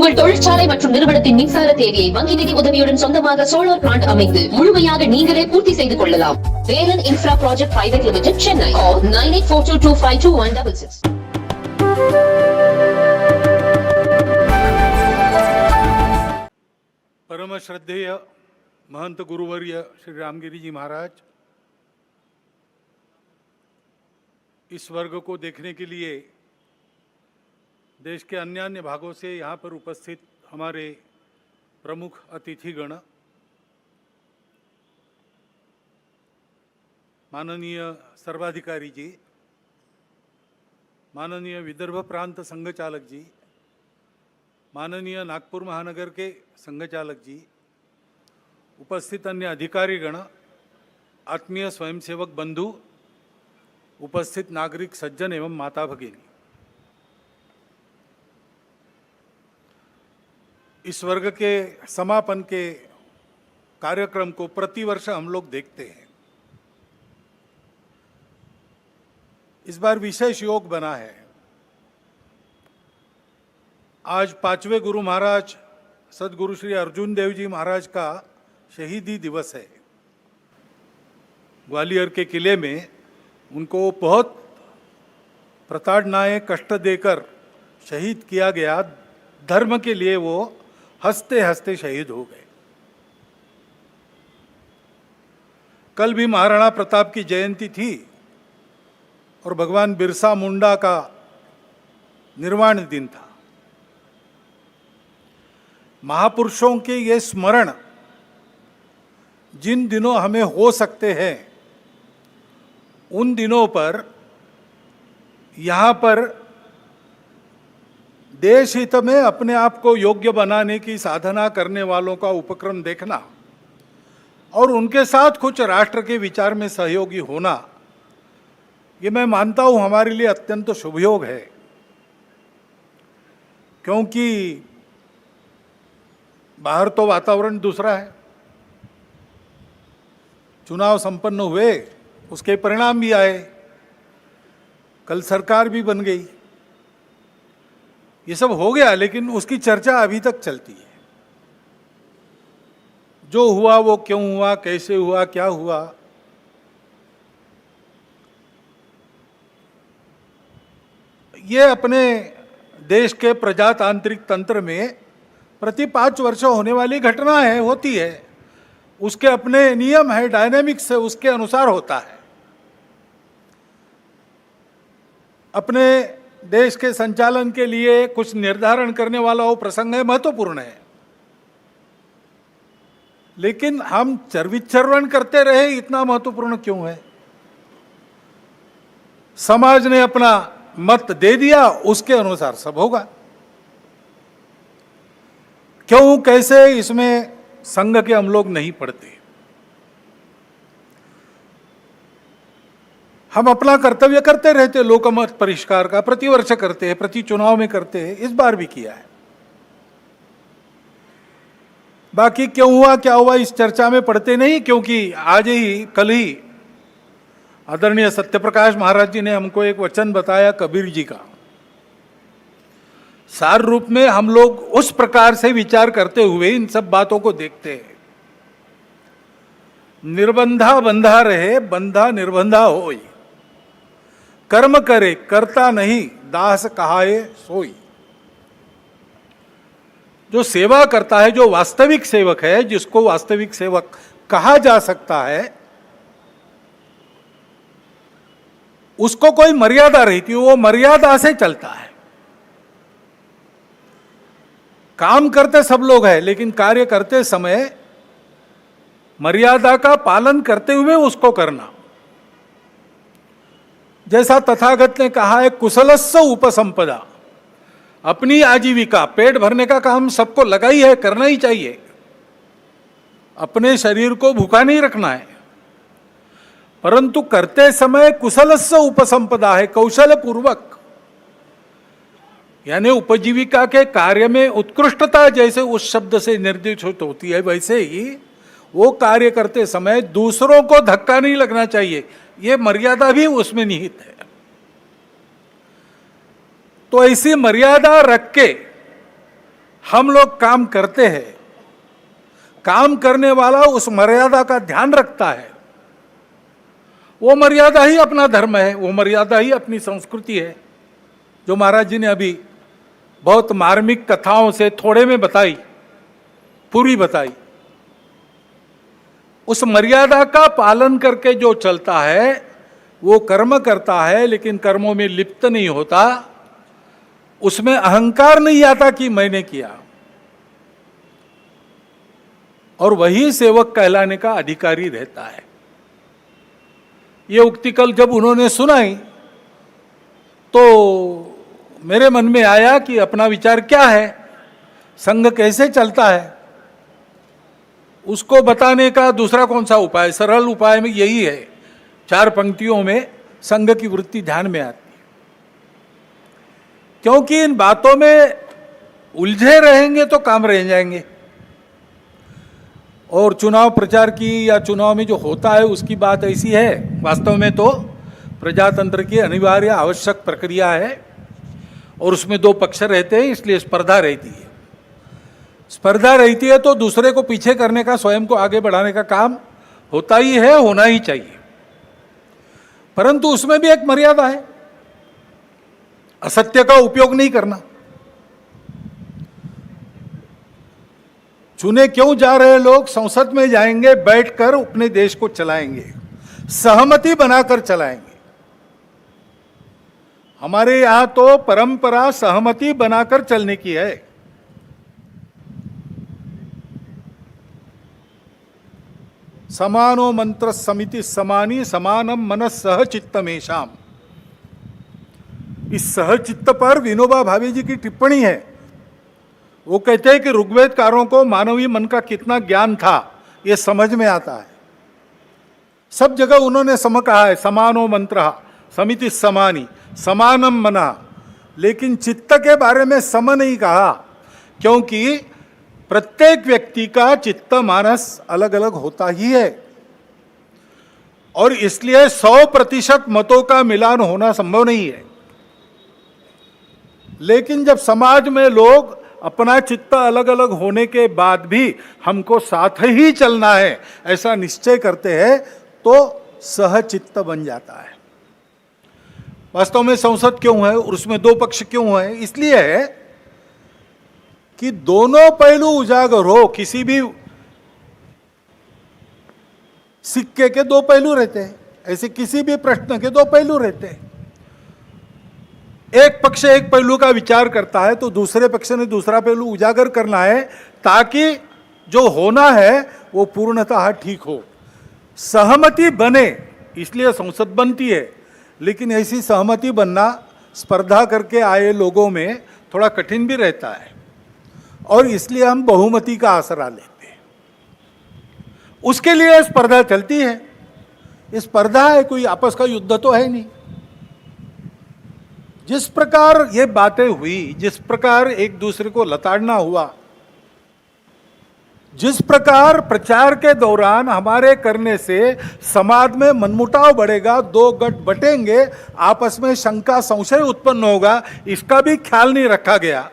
உங்கள் தொழிற்சாலை மற்றும் நிறுவனத்தின் மின்சார தேவையை வங்கி நிதி உதவியுடன் சொந்தமாக சோலார் பிளான்ட் அமைத்து முழுமையாக நீங்களே பூர்த்தி செய்து கொள்ளலாம். Velan infra project private limited, Chennai. Call 9842252166. परम श्रद्धेय महंत गुरुवर्य श्री रामगिरी जी महाराज इस वर्ग को देखने के लिए देश के अन्य अन्य भागों से यहाँ पर उपस्थित हमारे प्रमुख अतिथिगण, माननीय सर्वाधिकारी जी, माननीय विदर्भ प्रांत संघ चालक जी, माननीय नागपुर महानगर के संघ चालक जी, उपस्थित अन्य अधिकारीगण, आत्मीय स्वयंसेवक बंधु, उपस्थित नागरिक सज्जन एवं माता भगिनी, इस वर्ग के समापन के कार्यक्रम को प्रतिवर्ष हम लोग देखते हैं। इस बार विशेष योग बना है। आज 5वें गुरु महाराज सदगुरु श्री अर्जुन देव जी महाराज का शहीदी दिवस है। ग्वालियर के किले में उनको बहुत प्रताड़नाएं कष्ट देकर शहीद किया गया। धर्म के लिए वो हंसते हंसते शहीद हो गए। कल भी महाराणा प्रताप की जयंती थी और भगवान बिरसा मुंडा का निर्वाण दिन था। महापुरुषों के ये स्मरण जिन दिनों हमें हो सकते हैं, उन दिनों पर यहाँ पर देश हित में अपने आप को योग्य बनाने की साधना करने वालों का उपक्रम देखना और उनके साथ कुछ राष्ट्र के विचार में सहयोगी होना, ये मैं मानता हूँ हमारे लिए अत्यंत शुभयोग है। क्योंकि बाहर तो वातावरण दूसरा है, चुनाव संपन्न हुए, उसके परिणाम भी आए, कल सरकार भी बन गई, ये सब हो गया, लेकिन उसकी चर्चा अभी तक चलती है। जो हुआ वो क्यों हुआ, कैसे हुआ, क्या हुआ, ये अपने देश के प्रजातांत्रिक तंत्र में प्रति 5 वर्ष होने वाली घटना है, होती है। उसके अपने नियम है, डायनेमिक्स है, उसके अनुसार होता है। अपने देश के संचालन के लिए कुछ निर्धारण करने वाला वो प्रसंग है, महत्वपूर्ण है। लेकिन हम चर्विचर्वण करते रहे, इतना महत्वपूर्ण क्यों है? समाज ने अपना मत दे दिया, उसके अनुसार सब होगा। क्यों कैसे, इसमें संघ के हम लोग नहीं पढ़ते। हम अपना कर्तव्य करते रहते, लोकमत परिष्कार का प्रतिवर्ष करते हैं, प्रति चुनाव में करते हैं, इस बार भी किया है। बाकी क्यों हुआ क्या हुआ इस चर्चा में पढ़ते नहीं, क्योंकि आज ही कल ही आदरणीय सत्यप्रकाश महाराज जी ने हमको एक वचन बताया कबीर जी का। सार रूप में हम लोग उस प्रकार से विचार करते हुए इन सब बातों को देखते हैं। निर्बंधा बंधा रहे, बंधा निर्बंधा होई, कर्म करे करता नहीं, दास कहाए सोई। जो सेवा करता है, जो वास्तविक सेवक है, जिसको वास्तविक सेवक कहा जा सकता है, उसको कोई मर्यादा रहती है, वो मर्यादा से चलता है। काम करते सब लोग हैं, लेकिन कार्य करते समय मर्यादा का पालन करते हुए उसको करना। जैसा तथागत ने कहा है, कुशलस्स उपसंपदा, अपनी आजीविका, पेट भरने का काम सबको लगा ही है, करना ही चाहिए। अपने शरीर को भूखा नहीं रखना है, परंतु करते समय कुशलस्स उपसंपदा है, कौशल पूर्वक। यानी उपजीविका के कार्य में उत्कृष्टता जैसे उस शब्द से निर्दिष्ट होती है, वैसे ही वो कार्य करते समय दूसरों को धक्का नहीं लगना चाहिए, ये मर्यादा भी उसमें निहित है। तो ऐसी मर्यादा रख के हम लोग काम करते हैं, काम करने वाला उस मर्यादा का ध्यान रखता है, वो मर्यादा ही अपना धर्म है, वो मर्यादा ही अपनी संस्कृति है, जो महाराज जी ने अभी बहुत मार्मिक कथाओं से थोड़े में बताई, पूरी बताई। उस मर्यादा का पालन करके जो चलता है वो कर्म करता है, लेकिन कर्मों में लिप्त नहीं होता, उसमें अहंकार नहीं आता कि मैंने किया, और वही सेवक कहलाने का अधिकारी रहता है। ये उक्ति कल जब उन्होंने सुनाई तो मेरे मन में आया कि अपना विचार क्या है, संघ कैसे चलता है, उसको बताने का दूसरा कौन सा उपाय। सरल उपाय में यही है, 4 पंक्तियों में संघ की वृत्ति ध्यान में आती है। क्योंकि इन बातों में उलझे रहेंगे तो काम रह जाएंगे, और चुनाव प्रचार की या चुनाव में जो होता है उसकी बात ऐसी है, वास्तव में तो प्रजातंत्र की अनिवार्य आवश्यक प्रक्रिया है, और उसमें 2 पक्ष रहते हैं, इसलिए स्पर्धा रहती है। स्पर्धा रहती है तो दूसरे को पीछे करने का, स्वयं को आगे बढ़ाने का काम होता ही है, होना ही चाहिए, परंतु उसमें भी एक मर्यादा है, असत्य का उपयोग नहीं करना। चुने क्यों जा रहे लोग संसद में जाएंगे, बैठकर अपने देश को चलाएंगे, सहमति बनाकर चलाएंगे। हमारे यहां तो परंपरा सहमति बनाकर चलने की है। समानो मंत्र समिति समानी समानम मनस सह चित्तमेशाम। इस सहचित्त पर विनोबा भावे जी की टिप्पणी है। वो कहते हैं कि ऋग्वेदकारों को मानवीय मन का कितना ज्ञान था ये समझ में आता है। सब जगह उन्होंने सम कहा है, समानो मंत्र समिति समानी समानम मना, लेकिन चित्त के बारे में सम नहीं कहा, क्योंकि प्रत्येक व्यक्ति का चित्त मानस अलग अलग होता ही है, और इसलिए 100% मतों का मिलान होना संभव नहीं है। लेकिन जब समाज में लोग अपना चित्त अलग अलग होने के बाद भी हमको साथ ही चलना है ऐसा निश्चय करते हैं तो सहचित्त बन जाता है। वास्तव में संसद क्यों है और उसमें 2 पक्ष क्यों है? इसलिए है कि दोनों पहलू उजागर हो। किसी भी सिक्के के 2 पहलू रहते हैं, ऐसे किसी भी प्रश्न के 2 पहलू रहते हैं। एक पक्ष एक पहलू का विचार करता है तो दूसरे पक्ष ने दूसरा पहलू उजागर करना है, ताकि जो होना है वो पूर्णतः ठीक हो, सहमति बने। इसलिए संसद बनती है, लेकिन ऐसी सहमति बनना स्पर्धा करके आए लोगों में थोड़ा कठिन भी रहता है, और इसलिए हम बहुमति का आसरा लेते हैं। उसके लिए स्पर्धा चलती है। ये स्पर्धा है, कोई आपस का युद्ध तो है नहीं। जिस प्रकार ये बातें हुई, जिस प्रकार एक दूसरे को लताड़ना हुआ, जिस प्रकार प्रचार के दौरान हमारे करने से समाज में मनमुटाव बढ़ेगा, 2 गट बटेंगे, आपस में शंका संशय उत्पन्न होगा, इसका भी ख्याल नहीं रखा गया,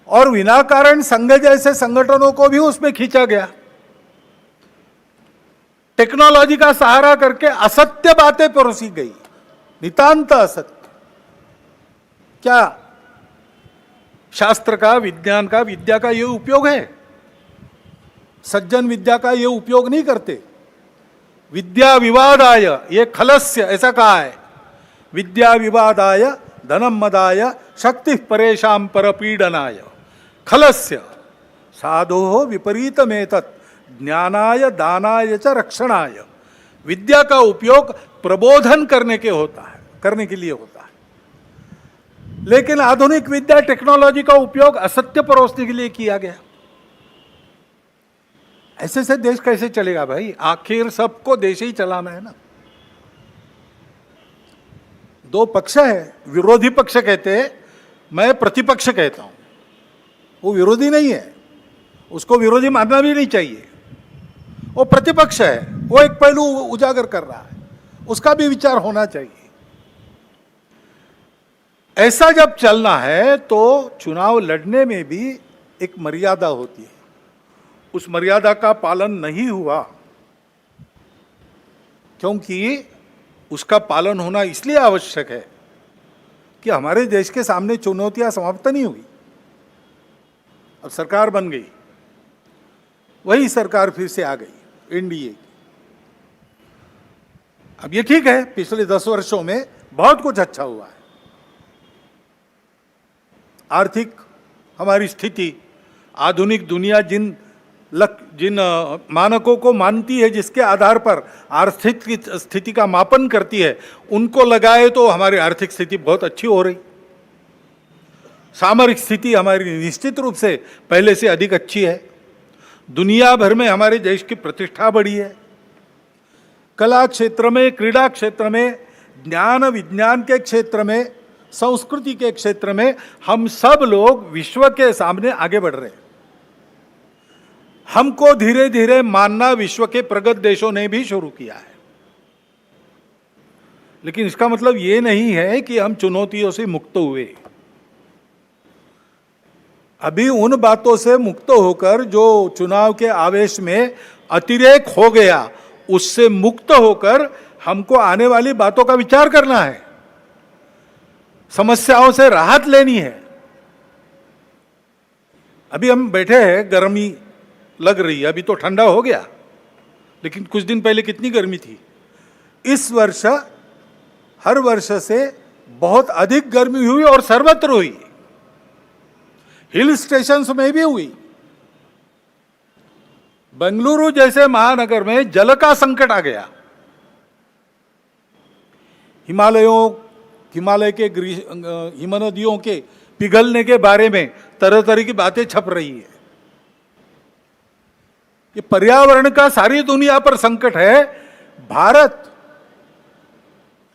और विनाकारण संघ जैसे संगठनों को भी उसमें खींचा गया। टेक्नोलॉजी का सहारा करके असत्य बातें परोसी गई, नितांत असत्य। क्या शास्त्र का, विज्ञान का, विद्या का ये उपयोग है? सज्जन विद्या का ये उपयोग नहीं करते। विद्या विवादाय ये खलस्य, ऐसा कहा है, विद्या विवादाय धनम मदाय शक्ति परेशान परपीडनाय खलस्य साधो विपरीतमेतत् ज्ञानाय दानाय च रक्षणाय। विद्या का उपयोग प्रबोधन करने के लिए होता है, लेकिन आधुनिक विद्या टेक्नोलॉजी का उपयोग असत्य परोसने के लिए किया गया। ऐसे से देश कैसे चलेगा भाई? आखिर सबको देश ही चलाना है ना। 2 पक्ष है, विरोधी पक्ष कहते हैं, मैं प्रतिपक्ष कहता हूं। वो विरोधी नहीं है, उसको विरोधी मानना भी नहीं चाहिए। वो प्रतिपक्ष है, वो एक पहलू उजागर कर रहा है, उसका भी विचार होना चाहिए। ऐसा जब चलना है तो चुनाव लड़ने में भी एक मर्यादा होती है, उस मर्यादा का पालन नहीं हुआ, क्योंकि उसका पालन होना इसलिए आवश्यक है कि हमारे देश के सामने चुनौतियां समाप्त नहीं हुई। अब सरकार बन गई, वही सरकार फिर से आ गई एनडीए की। अब ये ठीक है, पिछले 10 वर्षों में बहुत कुछ अच्छा हुआ है। आर्थिक हमारी स्थिति, आधुनिक दुनिया जिन मानकों को मानती है, जिसके आधार पर आर्थिक स्थिति का मापन करती है, उनको लगाए तो हमारी आर्थिक स्थिति बहुत अच्छी हो रही। सामरिक स्थिति हमारी निश्चित रूप से पहले से अधिक अच्छी है। दुनिया भर में हमारे देश की प्रतिष्ठा बढ़ी है। कला क्षेत्र में, क्रीड़ा क्षेत्र में, ज्ञान विज्ञान के क्षेत्र में, संस्कृति के क्षेत्र में हम सब लोग विश्व के सामने आगे बढ़ रहे हैं। हमको धीरे धीरे मानना विश्व के प्रगत देशों ने भी शुरू किया है। लेकिन इसका मतलब ये नहीं है कि हम चुनौतियों से मुक्त हुए। अभी उन बातों से मुक्त होकर जो चुनाव के आवेश में अतिरेक हो गया, उससे मुक्त होकर हमको आने वाली बातों का विचार करना है, समस्याओं से राहत लेनी है। अभी हम बैठे हैं, गर्मी लग रही है, अभी तो ठंडा हो गया, लेकिन कुछ दिन पहले कितनी गर्मी थी। इस वर्ष हर वर्ष से बहुत अधिक गर्मी हुई और सर्वत्र हुई, हिल स्टेशंस में भी हुई। बेंगलुरु जैसे महानगर में जल का संकट आ गया। हिमालय के हिमनदियों के पिघलने के बारे में तरह तरह की बातें छप रही है। ये पर्यावरण का सारी दुनिया पर संकट है। भारत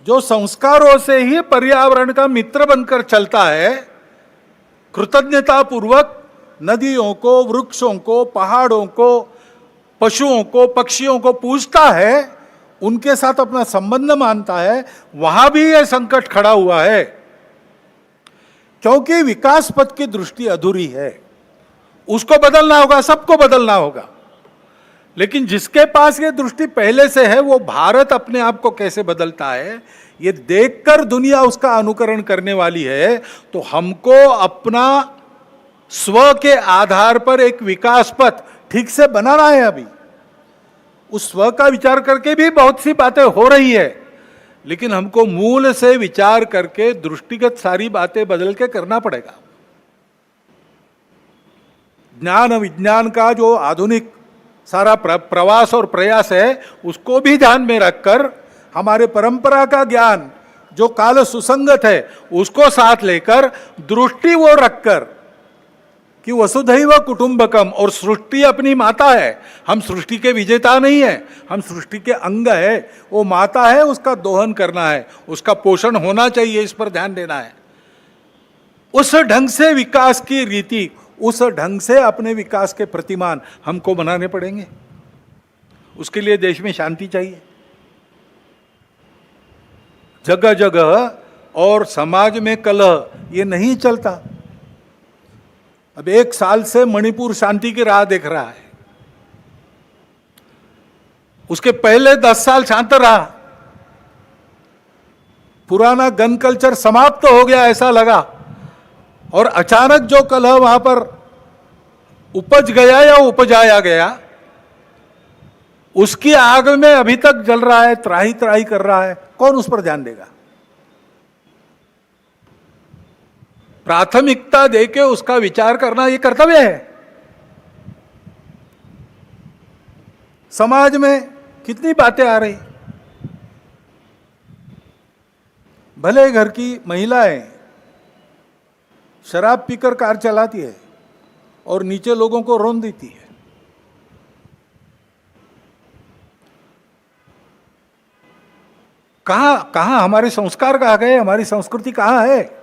जो संस्कारों से ही पर्यावरण का मित्र बनकर चलता है, कृतज्ञता पूर्वक नदियों को, वृक्षों को, पहाड़ों को, पशुओं को, पक्षियों को पूजता है, उनके साथ अपना संबंध मानता है, वहां भी यह संकट खड़ा हुआ है, क्योंकि विकास पथ की दृष्टि अधूरी है। उसको बदलना होगा, सबको बदलना होगा। लेकिन जिसके पास ये दृष्टि पहले से है, वो भारत अपने आप को कैसे बदलता है ये देखकर दुनिया उसका अनुकरण करने वाली है। तो हमको अपना स्व के आधार पर एक विकास पथ ठीक से बनाना है। अभी उस स्व का विचार करके भी बहुत सी बातें हो रही है, लेकिन हमको मूल से विचार करके दृष्टिगत सारी बातें बदल के करना पड़ेगा। ज्ञान विज्ञान का जो आधुनिक सारा प्रवास और प्रयास है, उसको भी ध्यान में रखकर हमारे परंपरा का ज्ञान जो काल सुसंगत है, उसको साथ लेकर दृष्टि वो रखकर कि वसुधैव कुटुंबकम, और सृष्टि अपनी माता है। हम सृष्टि के विजेता नहीं है, हम सृष्टि के अंग है। वो माता है, उसका दोहन करना है, उसका पोषण होना चाहिए, इस पर ध्यान देना है। उस ढंग से विकास की रीति, उस ढंग से अपने विकास के प्रतिमान हमको बनाने पड़ेंगे। उसके लिए देश में शांति चाहिए, जगह जगह और समाज में कलह ये नहीं चलता। अब 1 साल से मणिपुर शांति की राह देख रहा है, उसके पहले 10 साल शांत रहा। पुराना गन कल्चर समाप्त हो गया ऐसा लगा, और अचानक जो कलह वहां पर उपज गया या उपजाया गया, उसकी आग में अभी तक जल रहा है, त्राही त्राही कर रहा है। कौन उस पर ध्यान देगा? प्राथमिकता देके उसका विचार करना ये कर्तव्य है। समाज में कितनी बातें आ रही, भले घर की महिलाएं शराब पीकर कार चलाती है और नीचे लोगों को रौंद देती है। कहां हमारे संस्कार कहां गए, हमारी संस्कृति कहां है?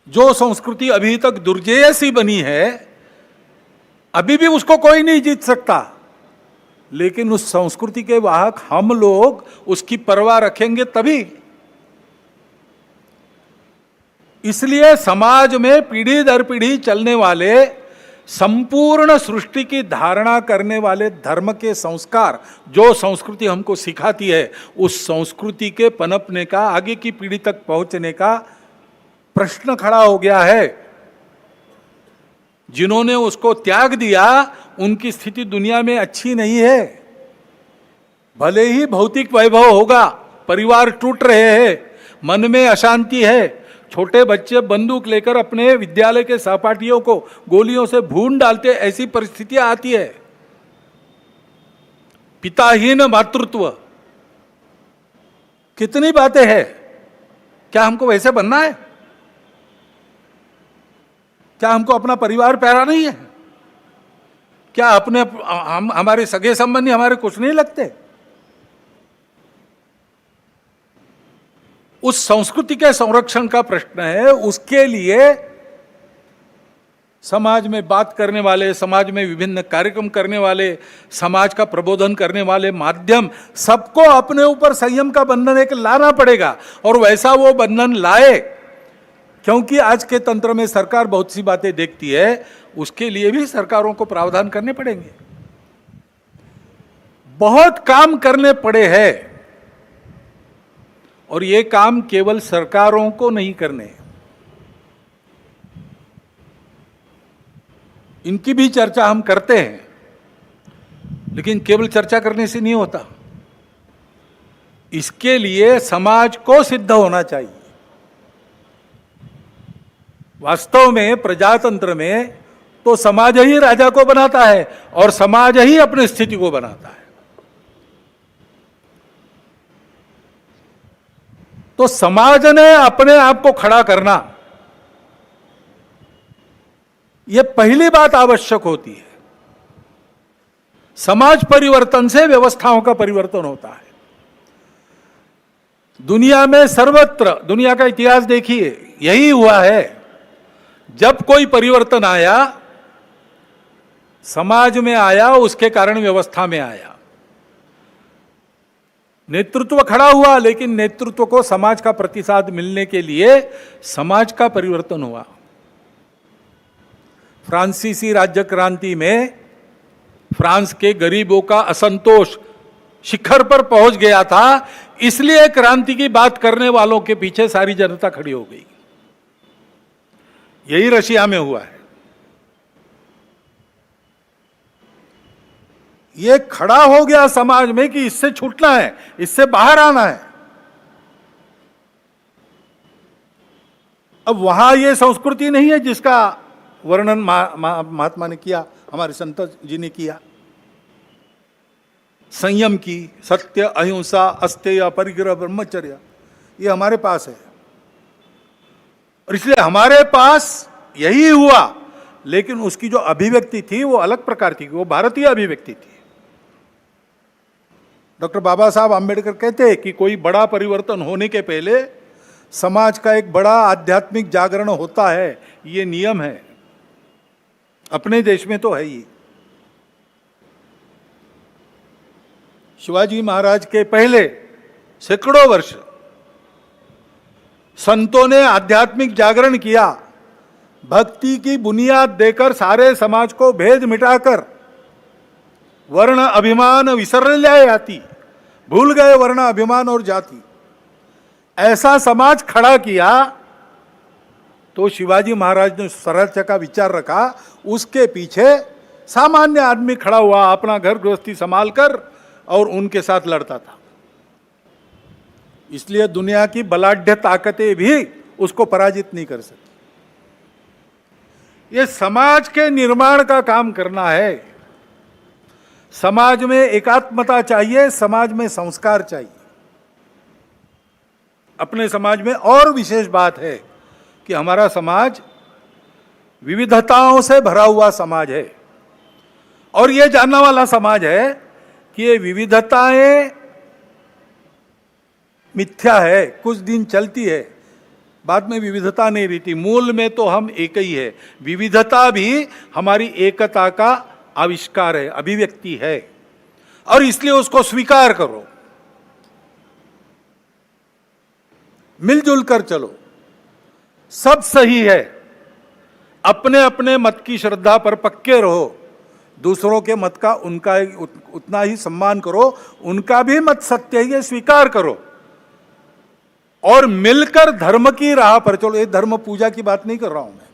जो संस्कृति अभी तक दुर्जेय सी बनी है, अभी भी उसको कोई नहीं जीत सकता, लेकिन उस संस्कृति के वाहक हम लोग उसकी परवाह रखेंगे तभी। इसलिए समाज में पीढ़ी दर पीढ़ी चलने वाले संपूर्ण सृष्टि की धारणा करने वाले धर्म के संस्कार, जो संस्कृति हमको सिखाती है, उस संस्कृति के पनपने का, आगे की पीढ़ी तक पहुंचने का प्रश्न खड़ा हो गया है। जिन्होंने उसको त्याग दिया उनकी स्थिति दुनिया में अच्छी नहीं है। भले ही भौतिक वैभव होगा, परिवार टूट रहे हैं, मन में अशांति है, छोटे बच्चे बंदूक लेकर अपने विद्यालय के सहपाठियों को गोलियों से भून डालते, ऐसी परिस्थितियां आती है। पिताहीन मातृत्व, कितनी बातें हैं। क्या हमको वैसे बनना है? क्या हमको अपना परिवार प्यारा नहीं है? क्या हमारे सगे संबंधी हमारे कुछ नहीं लगते? उस संस्कृति के संरक्षण का प्रश्न है। उसके लिए समाज में बात करने वाले, समाज में विभिन्न कार्यक्रम करने वाले, समाज का प्रबोधन करने वाले माध्यम, सबको अपने ऊपर संयम का बंधन एक लाना पड़ेगा। और वैसा वो बंधन लाए, क्योंकि आज के तंत्र में सरकार बहुत सी बातें देखती है, उसके लिए भी सरकारों को प्रावधान करने पड़ेंगे। बहुत काम करने पड़े हैं, और ये काम केवल सरकारों को नहीं करने, इनकी भी चर्चा हम करते हैं, लेकिन केवल चर्चा करने से नहीं होता। इसके लिए समाज को सिद्ध होना चाहिए। वास्तव में प्रजातंत्र में तो समाज ही राजा को बनाता है और समाज ही अपनी स्थिति को बनाता है। तो समाज ने अपने आप को खड़ा करना, यह पहली बात आवश्यक होती है। समाज परिवर्तन से व्यवस्थाओं का परिवर्तन होता है। दुनिया में सर्वत्र, दुनिया का इतिहास देखिए, यही हुआ है। जब कोई परिवर्तन आया, समाज में आया, उसके कारण व्यवस्था में आया। नेतृत्व खड़ा हुआ, लेकिन नेतृत्व को समाज का प्रतिसाद मिलने के लिए समाज का परिवर्तन हुआ। फ्रांसीसी राज्य क्रांति में फ्रांस के गरीबों का असंतोष शिखर पर पहुंच गया था, इसलिए क्रांति की बात करने वालों के पीछे सारी जनता खड़ी हो गई। यही रशिया में हुआ है। ये खड़ा हो गया समाज में कि इससे छूटना है, इससे बाहर आना है। अब वहां ये संस्कृति नहीं है जिसका वर्णन महात्मा ने किया, हमारे संत जी ने किया। संयम की, सत्य, अहिंसा, अस्तेय, परिग्रह, ब्रह्मचर्य, ये हमारे पास है। और इसलिए हमारे पास यही हुआ, लेकिन उसकी जो अभिव्यक्ति थी वो अलग प्रकार थी, वो भारतीय अभिव्यक्ति थी। डॉक्टर बाबा साहब आम्बेडकर कहते हैं कि कोई बड़ा परिवर्तन होने के पहले समाज का एक बड़ा आध्यात्मिक जागरण होता है, ये नियम है। अपने देश में तो है ही। शिवाजी महाराज के पहले सैकड़ों वर्ष संतों ने आध्यात्मिक जागरण किया, भक्ति की बुनियाद देकर सारे समाज को भेद मिटाकर वर्ण अभिमान विसर जाती, भूल गए वर्ण अभिमान और जाति। ऐसा समाज खड़ा किया तो शिवाजी महाराज ने स्वराज्य का विचार रखा, उसके पीछे सामान्य आदमी खड़ा हुआ, अपना घर गृहस्थी संभाल कर, और उनके साथ लड़ता था। इसलिए दुनिया की बलाढ्य ताकतें भी उसको पराजित नहीं कर सकती। ये समाज के निर्माण का काम करना है। समाज में एकात्मता चाहिए, समाज में संस्कार चाहिए। अपने समाज में और विशेष बात है कि हमारा समाज विविधताओं से भरा हुआ समाज है, और यह जानने वाला समाज है कि ये विविधताएं मिथ्या है, कुछ दिन चलती है, बाद में विविधता नहीं रहती। मूल में तो हम एक ही है। विविधता भी हमारी एकता का आविष्कार है, अभिव्यक्ति है, और इसलिए उसको स्वीकार करो, मिलजुल कर चलो। सब सही है, अपने अपने मत की श्रद्धा पर पक्के रहो, दूसरों के मत का उनका उतना ही सम्मान करो, उनका भी मत सत्य है ये स्वीकार करो और मिलकर धर्म की राह पर चलो। ये धर्म पूजा की बात नहीं कर रहा हूं मैं,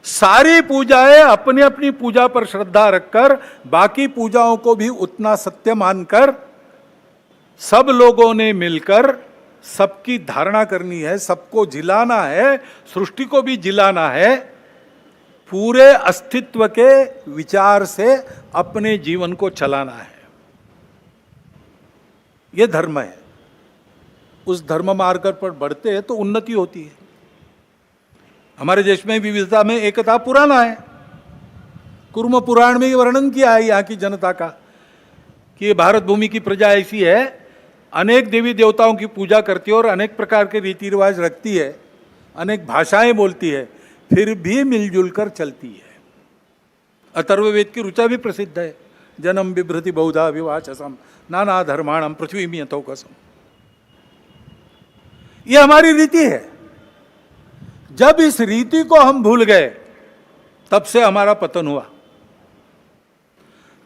सारी पूजाएं अपनी अपनी पूजा पर श्रद्धा रखकर बाकी पूजाओं को भी उतना सत्य मानकर सब लोगों ने मिलकर सबकी धारणा करनी है, सबको जिलाना है, सृष्टि को भी जिलाना है, पूरे अस्तित्व के विचार से अपने जीवन को चलाना है। यह धर्म है। उस धर्म मार्ग पर बढ़ते हैं तो उन्नति होती है। हमारे देश में विविधता में एकता पुराना है। कुर्म पुराण में वर्णन किया है यहाँ की जनता का कि भारत भूमि की प्रजा ऐसी है, अनेक देवी देवताओं की पूजा करती है और अनेक प्रकार के रीति रिवाज रखती है, अनेक भाषाएं बोलती है, फिर भी मिलजुल कर चलती है। अथर्ववेद की ऋचा भी प्रसिद्ध है, जन्म बिभ्रति बहुधा विवाचसम नाना धर्माणम पृथ्वी में यथोकसम। ये हमारी रीति है। जब इस रीति को हम भूल गए तब से हमारा पतन हुआ।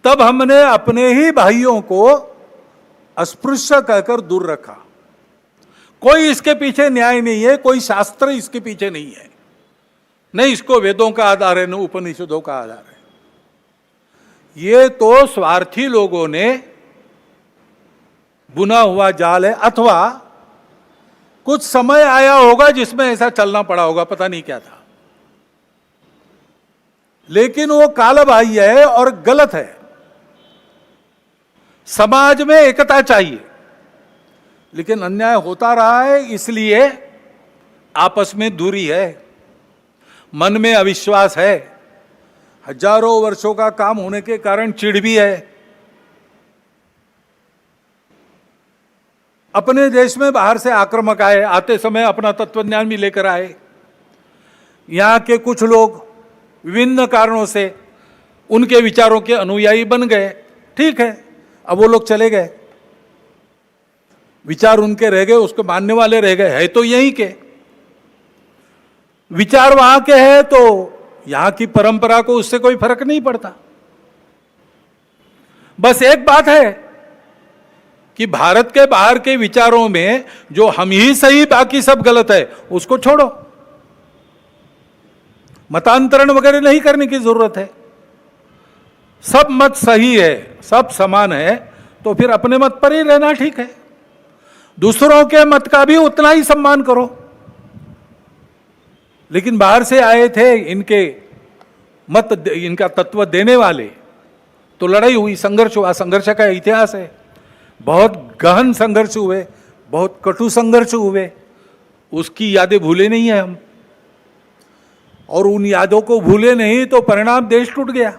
तब हमने अपने ही भाइयों को अस्पृश्य कहकर दूर रखा। कोई इसके पीछे न्याय नहीं है, कोई शास्त्र इसके पीछे नहीं है, नहीं इसको वेदों का आधार है, न उपनिषदों का आधार है। ये तो स्वार्थी लोगों ने बुना हुआ जाल है, अथवा कुछ समय आया होगा जिसमें ऐसा चलना पड़ा होगा, पता नहीं क्या था, लेकिन वो कालबाह्य है और गलत है। समाज में एकता चाहिए, लेकिन अन्याय होता रहा है, इसलिए आपस में दूरी है, मन में अविश्वास है, हजारों वर्षों का काम होने के कारण चिढ़ भी है। अपने देश में बाहर से आक्रामक आए, आते समय अपना तत्वज्ञान भी लेकर आए। यहाँ के कुछ लोग विभिन्न कारणों से उनके विचारों के अनुयायी बन गए, ठीक है, अब वो लोग चले गए, विचार उनके रह गए, उसको मानने वाले रह गए, है तो यहीं के विचार, वहां के हैं, तो यहां की परंपरा को उससे कोई फर्क नहीं पड़ता। बस एक बात है कि भारत के बाहर के विचारों में जो हम ही सही बाकी सब गलत है, उसको छोड़ो, मतांतरण वगैरह नहीं करने की जरूरत है। सब मत सही है, सब समान है, तो फिर अपने मत पर ही रहना ठीक है। दूसरों के मत का भी उतना ही सम्मान करो। लेकिन बाहर से आए थे इनके मत, इनका तत्व देने वाले, तो लड़ाई हुई, संघर्ष हुआ, संघर्ष का इतिहास है। बहुत गहन संघर्ष हुए, बहुत कटु संघर्ष हुए, उसकी यादें भूले नहीं है हम, और उन यादों को भूले नहीं तो परिणाम देश टूट गया।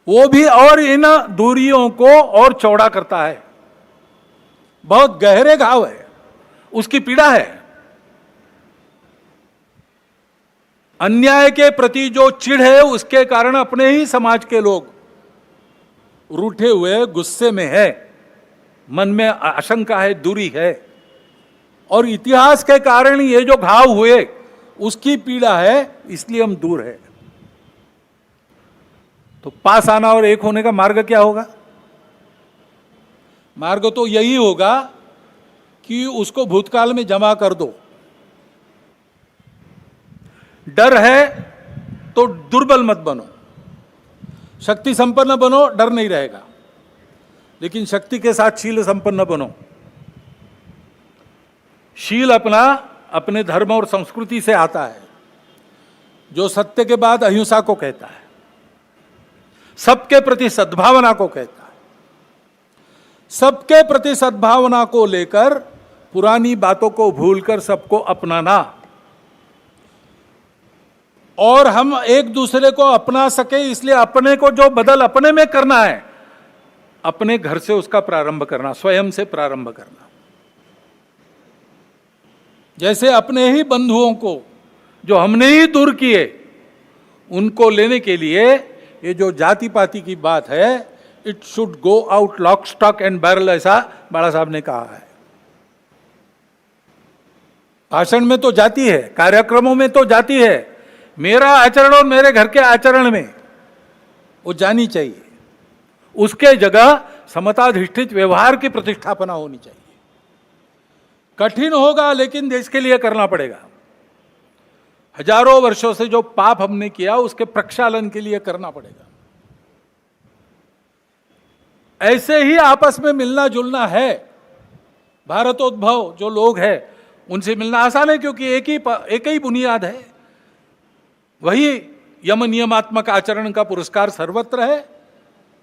वो भी और इन दूरियों को और चौड़ा करता है। बहुत गहरे घाव है, उसकी पीड़ा है। अन्याय के प्रति जो चिढ़ है, उसके कारण अपने ही समाज के लोग रूठे हुए, गुस्से में है, मन में आशंका है, दूरी है, और इतिहास के कारण ये जो घाव हुए उसकी पीड़ा है, इसलिए हम दूर है। तो पास आना और एक होने का मार्ग क्या होगा? मार्ग तो यही होगा कि उसको भूतकाल में जमा कर दो। डर है तो दुर्बल मत बनो, शक्ति संपन्न बनो, डर नहीं रहेगा, लेकिन शक्ति के साथ शील संपन्न बनो। शील अपना अपने धर्म और संस्कृति से आता है, जो सत्य के बाद अहिंसा को कहता है, सबके प्रति सद्भावना को कहता है। सबके प्रति सद्भावना को लेकर पुरानी बातों को भूलकर सबको अपनाना, और हम एक दूसरे को अपना सके इसलिए अपने को जो बदल अपने में करना है, अपने घर से उसका प्रारंभ करना, स्वयं से प्रारंभ करना। जैसे अपने ही बंधुओं को जो हमने ही दूर किए, उनको लेने के लिए ये जो जाति पाति की बात है, it should go out lock stock and barrel, ऐसा बाला साहब ने कहा है। भाषण में तो जाती है, कार्यक्रमों में तो जाती है, मेरा आचरण और मेरे घर के आचरण में वो जानी चाहिए। उसके जगह समताधिष्ठित व्यवहार की प्रतिष्ठापना होनी चाहिए। कठिन होगा, लेकिन देश के लिए करना पड़ेगा। हजारों वर्षों से जो पाप हमने किया उसके प्रक्षालन के लिए करना पड़ेगा। ऐसे ही आपस में मिलना जुलना है। भारतोद्भव जो लोग हैं उनसे मिलना आसान है, क्योंकि एक ही बुनियाद है। वही यम नियमात्मक आचरण का पुरस्कार सर्वत्र है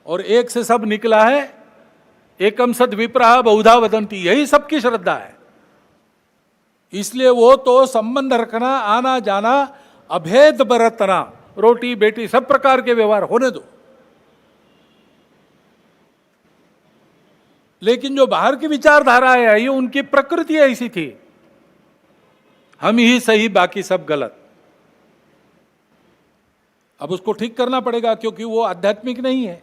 और एक से सब निकला है। एकम सद विप्रह बहुधा वदंती, यही सबकी श्रद्धा है। इसलिए वो तो संबंध रखना, आना जाना, अभेद बरतना, रोटी बेटी सब प्रकार के व्यवहार होने दो। लेकिन जो बाहर की विचारधारा है, ये उनकी प्रकृति ऐसी थी, हम ही सही बाकी सब गलत। अब उसको ठीक करना पड़ेगा, क्योंकि वो आध्यात्मिक नहीं है।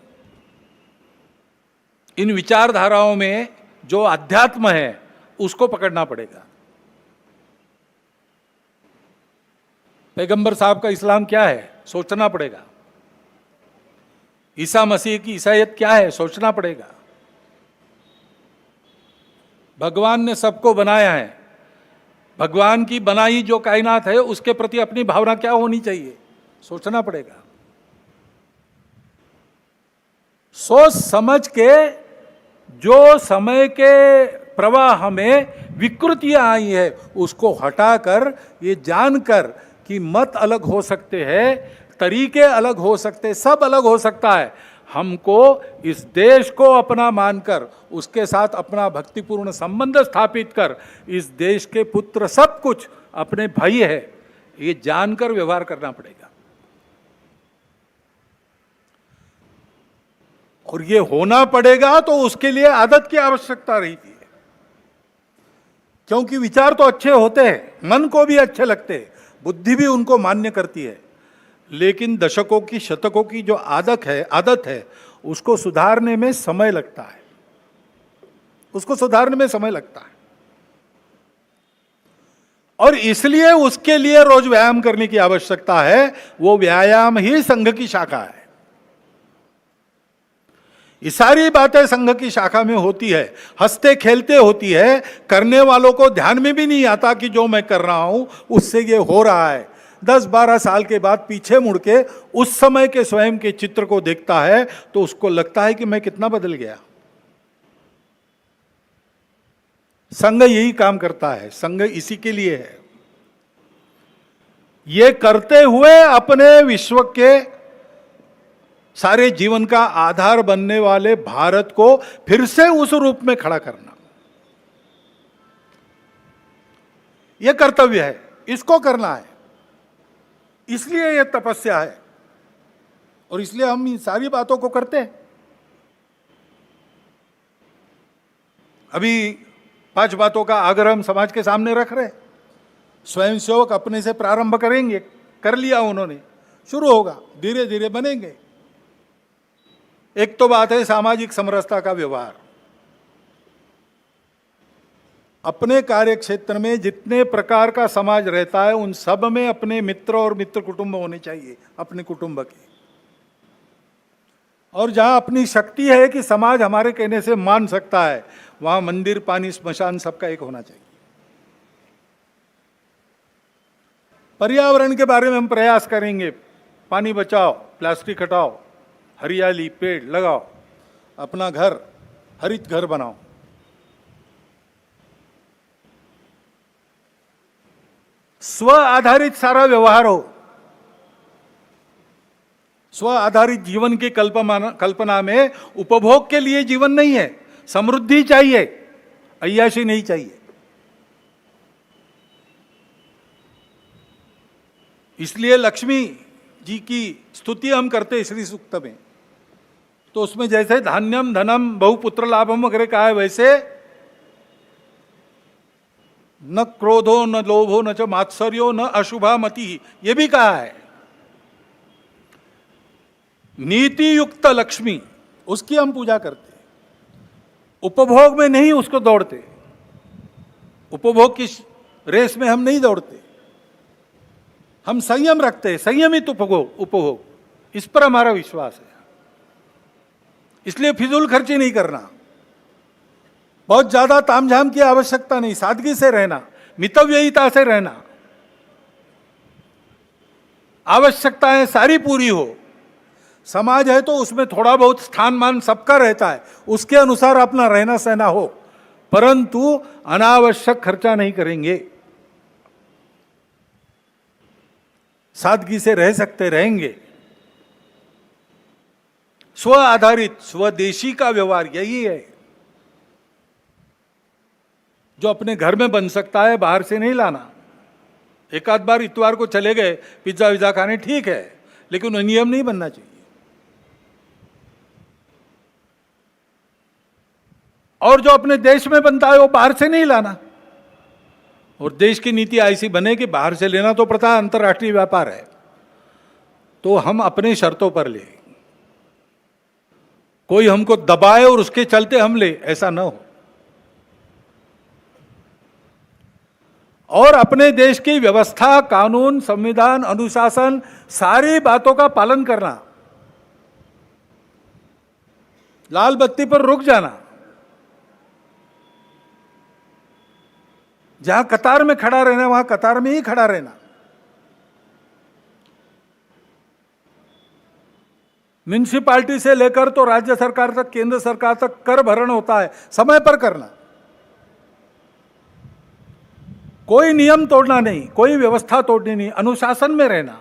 इन विचारधाराओं में जो अध्यात्म है उसको पकड़ना पड़ेगा। पैगंबर साहब का इस्लाम क्या है, सोचना पड़ेगा। ईसा मसीह की ईसाईयत क्या है, सोचना पड़ेगा। भगवान ने सबको बनाया है, भगवान की बनाई जो कायनात है उसके प्रति अपनी भावना क्या होनी चाहिए, सोचना पड़ेगा। सोच समझ के जो समय के प्रवाह में विकृतियां आई है उसको हटाकर, ये जानकर कि मत अलग हो सकते हैं, तरीके अलग हो सकते, सब अलग हो सकता है, हमको इस देश को अपना मानकर उसके साथ अपना भक्तिपूर्ण संबंध स्थापित कर, इस देश के पुत्र सब कुछ अपने भाई है, ये जानकर व्यवहार करना पड़ेगा। और ये होना पड़ेगा तो उसके लिए आदत की आवश्यकता रहती है, क्योंकि विचार तो अच्छे होते हैं, मन को भी अच्छे लगते हैं, बुद्धि भी उनको मान्य करती है, लेकिन दशकों की शतकों की जो आदत है उसको सुधारने में समय लगता है, उसको सुधारने में समय लगता है। और इसलिए उसके लिए रोज व्यायाम करने की आवश्यकता है। वो व्यायाम ही संघ की शाखा है। ये सारी बातें संघ की शाखा में होती है, हंसते खेलते होती है, करने वालों को ध्यान में भी नहीं आता कि जो मैं कर रहा हूं उससे ये हो रहा है। 10-12 साल के बाद पीछे मुड़ के उस समय के स्वयं के चित्र को देखता है तो उसको लगता है कि मैं कितना बदल गया। संघ यही काम करता है, संघ इसी के लिए है। ये करते हुए अपने विश्व के सारे जीवन का आधार बनने वाले भारत को फिर से उस रूप में खड़ा करना, यह कर्तव्य है, इसको करना है। इसलिए यह तपस्या है और इसलिए हम इन सारी बातों को करते हैं। अभी 5 बातों का आग्रह हम समाज के सामने रख रहे हैं। स्वयंसेवक अपने से प्रारंभ करेंगे, कर लिया उन्होंने, शुरू होगा, धीरे धीरे बनेंगे। एक तो बात है सामाजिक समरसता का व्यवहार। अपने कार्य क्षेत्र में जितने प्रकार का समाज रहता है उन सब में अपने मित्र और मित्र कुटुंब होने चाहिए, अपने कुटुंब के। और जहां अपनी शक्ति है कि समाज हमारे कहने से मान सकता है, वहां मंदिर, पानी, स्मशान सबका एक होना चाहिए। पर्यावरण के बारे में हम प्रयास करेंगे, पानी बचाओ, प्लास्टिक हटाओ, हरियाली, पेड़ लगाओ, अपना घर हरित घर बनाओ। स्व आधारित सारा व्यवहार हो। स्व आधारित जीवन की कल्पना में उपभोग के लिए जीवन नहीं है, समृद्धि चाहिए, अय्याशी नहीं चाहिए। इसलिए लक्ष्मी जी की स्तुति हम करते श्री सूक्त में, तो उसमें जैसे धान्यम धनम बहुपुत्र लाभम वगैरह कहा है, वैसे न क्रोधो न लोभो न च मात्सर्यो न अशुभा मति, ये भी कहा है। नीति युक्त लक्ष्मी, उसकी हम पूजा करते, उपभोग में नहीं उसको दौड़ते। उपभोग की रेस में हम नहीं दौड़ते, हम संयम रखते हैं, संयमित उपभोग, इस पर हमारा विश्वास है। इसलिए फिजूल खर्ची नहीं करना, बहुत ज्यादा तामझाम की आवश्यकता नहीं, सादगी से रहना, मितव्ययिता से रहना, आवश्यकताएं सारी पूरी हो। समाज है तो उसमें थोड़ा बहुत स्थान मान सबका रहता है, उसके अनुसार अपना रहना सहना हो, परंतु अनावश्यक खर्चा नहीं करेंगे। सादगी से रह सकते रहेंगे। स्व आधारित स्वदेशी का व्यवहार यही है जो अपने घर में बन सकता है, बाहर से नहीं लाना। एक आध बार इतवार को चले गए पिज्जा विज्जा खाने, ठीक है, लेकिन वो नियम नहीं बनना चाहिए। और जो अपने देश में बनता है वो बाहर से नहीं लाना। और देश की नीति ऐसी बने कि बाहर से लेना तो पड़ता है, अंतर्राष्ट्रीय व्यापार है, तो हम अपने शर्तों पर ले, कोई हमको दबाए और उसके चलते हम ले, ऐसा ना हो। और अपने देश की व्यवस्था, कानून, संविधान, अनुशासन, सारी बातों का पालन करना। लाल बत्ती पर रुक जाना, जहां कतार में खड़ा रहना वहां कतार में ही खड़ा रहना। म्युनिसिपालिटी से लेकर तो राज्य सरकार तक, केंद्र सरकार तक कर भरण होता है, समय पर करना, कोई नियम तोड़ना नहीं, कोई व्यवस्था तोड़नी नहीं, अनुशासन में रहना।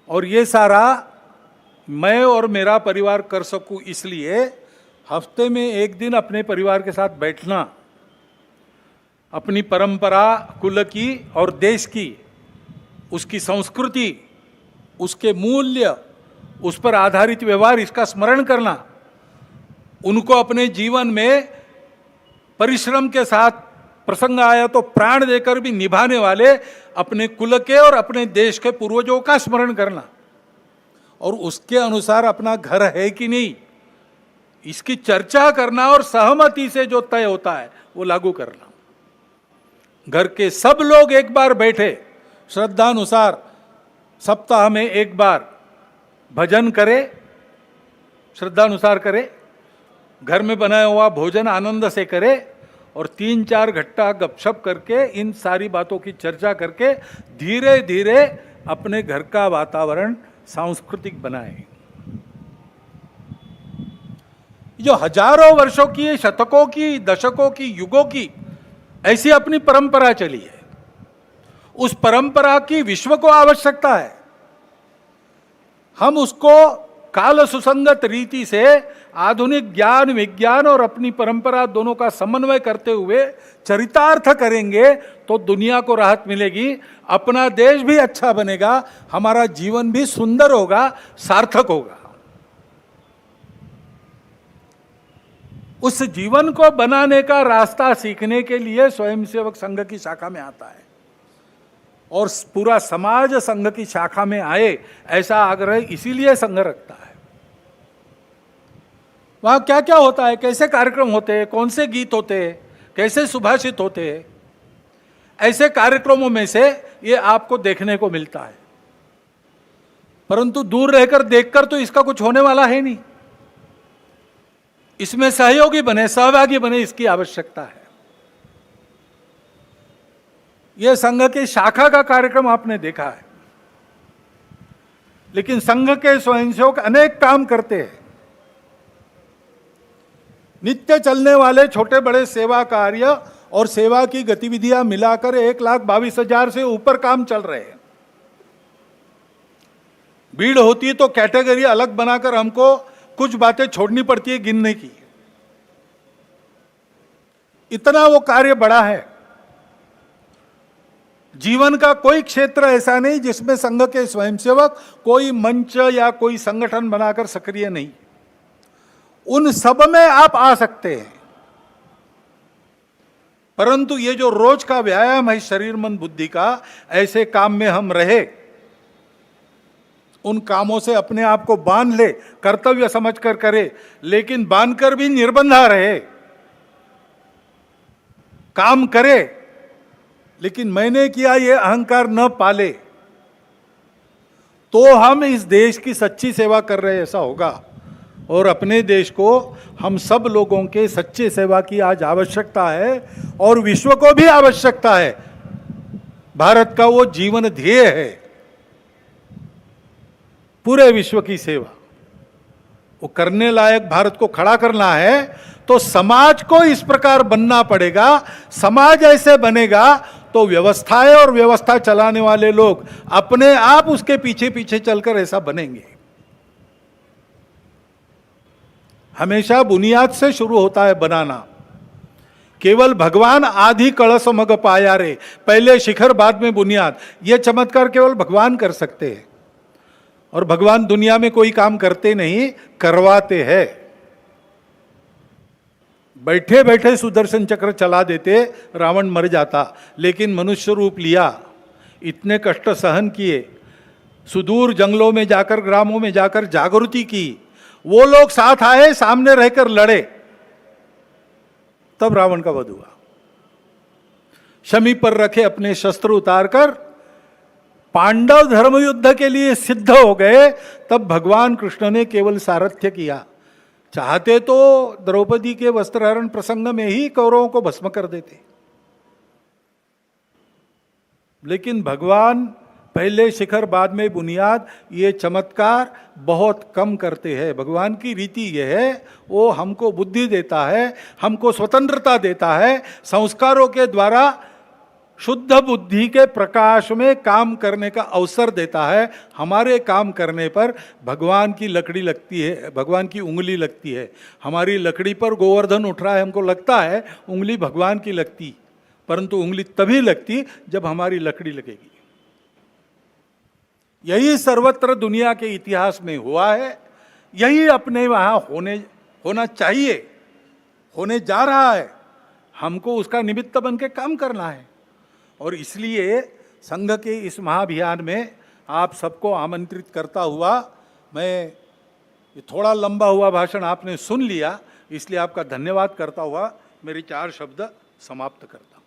और ये सारा मैं और मेरा परिवार कर सकूं, इसलिए हफ्ते में एक दिन अपने परिवार के साथ बैठना, अपनी परंपरा, कुल की और देश की, उसकी संस्कृति, उसके मूल्य, उस पर आधारित व्यवहार, इसका स्मरण करना, उनको अपने जीवन में परिश्रम के साथ प्रसंग आया तो प्राण देकर भी निभाने वाले अपने कुल के और अपने देश के पूर्वजों का स्मरण करना, और उसके अनुसार अपना घर है कि नहीं इसकी चर्चा करना, और सहमति से जो तय होता है वो लागू करना। घर के सब लोग एक बार बैठे, श्रद्धानुसार सप्ताह में एक बार भजन करे, श्रद्धानुसार करे, घर में बनाया हुआ भोजन आनंद से करे, और 3-4 घट्टा गपशप करके इन सारी बातों की चर्चा करके धीरे धीरे अपने घर का वातावरण सांस्कृतिक बनाए। जो हजारों वर्षों की, शतकों की, दशकों की, युगों की ऐसी अपनी परंपरा चली है, उस परंपरा की विश्व को आवश्यकता है। हम उसको काल सुसंगत रीति से आधुनिक ज्ञान, विज्ञान और अपनी परंपरा दोनों का समन्वय करते हुए चरितार्थ करेंगे तो दुनिया को राहत मिलेगी, अपना देश भी अच्छा बनेगा, हमारा जीवन भी सुंदर होगा, सार्थक होगा। उस जीवन को बनाने का रास्ता सीखने के लिए स्वयंसेवक संघ की शाखा में आता है, और पूरा समाज संघ की शाखा में आए, ऐसा आग्रह इसीलिए संघ रखता है। वहां क्या क्या होता है, कैसे कार्यक्रम होते हैं, कौन से गीत होते हैं, कैसे सुभाषित होते हैं, ऐसे कार्यक्रमों में से ये आपको देखने को मिलता है। परंतु दूर रहकर देखकर तो इसका कुछ होने वाला है नहीं, इसमें सहयोगी बने, सहभागी बने, इसकी आवश्यकता है। यह संघ की शाखा का कार्यक्रम आपने देखा है, लेकिन संघ के स्वयंसेवक अनेक काम करते हैं। नित्य चलने वाले छोटे बड़े सेवा कार्य और सेवा की गतिविधियां मिलाकर 1,22,000 से ऊपर काम चल रहे हैं। भीड़ होती तो कैटेगरी अलग बनाकर हमको कुछ बातें छोड़नी पड़ती है गिनने की, इतना वो कार्य बड़ा है। जीवन का कोई क्षेत्र ऐसा नहीं जिसमें संघ के स्वयंसेवक कोई मंच या कोई संगठन बनाकर सक्रिय नहीं, उन सब में आप आ सकते हैं। परंतु ये जो रोज का व्यायाम है शरीर मन बुद्धि का, ऐसे काम में हम रहे, उन कामों से अपने आप को बांध ले, कर्तव्य समझकर करे, लेकिन बांधकर भी निर्बंधा रहे, काम करे, लेकिन मैंने किया ये अहंकार न पाले, तो हम इस देश की सच्ची सेवा कर रहे ऐसा होगा। और अपने देश को, हम सब लोगों के सच्चे सेवा की आज आवश्यकता है और विश्व को भी आवश्यकता है। भारत का वो जीवन ध्येय है, पूरे विश्व की सेवा। वो करने लायक भारत को खड़ा करना है तो समाज को इस प्रकार बनना पड़ेगा। समाज ऐसे बनेगा तो व्यवस्थाएं और व्यवस्था चलाने वाले लोग अपने आप उसके पीछे पीछे चलकर ऐसा बनेंगे। हमेशा बुनियाद से शुरू होता है बनाना। केवल भगवान आदि कलश मग पाया रे, पहले शिखर बाद में बुनियाद, यह चमत्कार केवल भगवान कर सकते हैं। और भगवान दुनिया में कोई काम करते नहीं, करवाते हैं। बैठे बैठे सुदर्शन चक्र चला देते, रावण मर जाता, लेकिन मनुष्य रूप लिया, इतने कष्ट सहन किए, सुदूर जंगलों में जाकर, ग्रामों में जाकर जागृति की, वो लोग साथ आए, सामने रहकर लड़े, तब रावण का वध हुआ। शमी पर रखे अपने शस्त्र उतारकर पांडव धर्म युद्ध के लिए सिद्ध हो गए, तब भगवान कृष्ण ने केवल सारथ्य किया। चाहते तो द्रौपदी के वस्त्रहरण प्रसंग में ही कौरवों को भस्म कर देते, लेकिन भगवान पहले शिखर बाद में बुनियाद, ये चमत्कार बहुत कम करते हैं। भगवान की रीति यह है, वो हमको बुद्धि देता है, हमको स्वतंत्रता देता है, संस्कारों के द्वारा शुद्ध बुद्धि के प्रकाश में काम करने का अवसर देता है। हमारे काम करने पर भगवान की लकड़ी लगती है, भगवान की उंगली लगती है। हमारी लकड़ी पर गोवर्धन उठ रहा है, हमको लगता है उंगली भगवान की लगती, परंतु उंगली तभी लगती जब हमारी लकड़ी लगेगी। यही सर्वत्र दुनिया के इतिहास में हुआ है, यही अपने वहाँ होना चाहिए, होने जा रहा है। हमको उसका निमित्त बन के काम करना है। और इसलिए संघ के इस महाअभियान में आप सबको आमंत्रित करता हुआ, मैं ये थोड़ा लंबा हुआ भाषण आपने सुन लिया, इसलिए आपका धन्यवाद करता हुआ मेरे 4 शब्द समाप्त करता हूँ।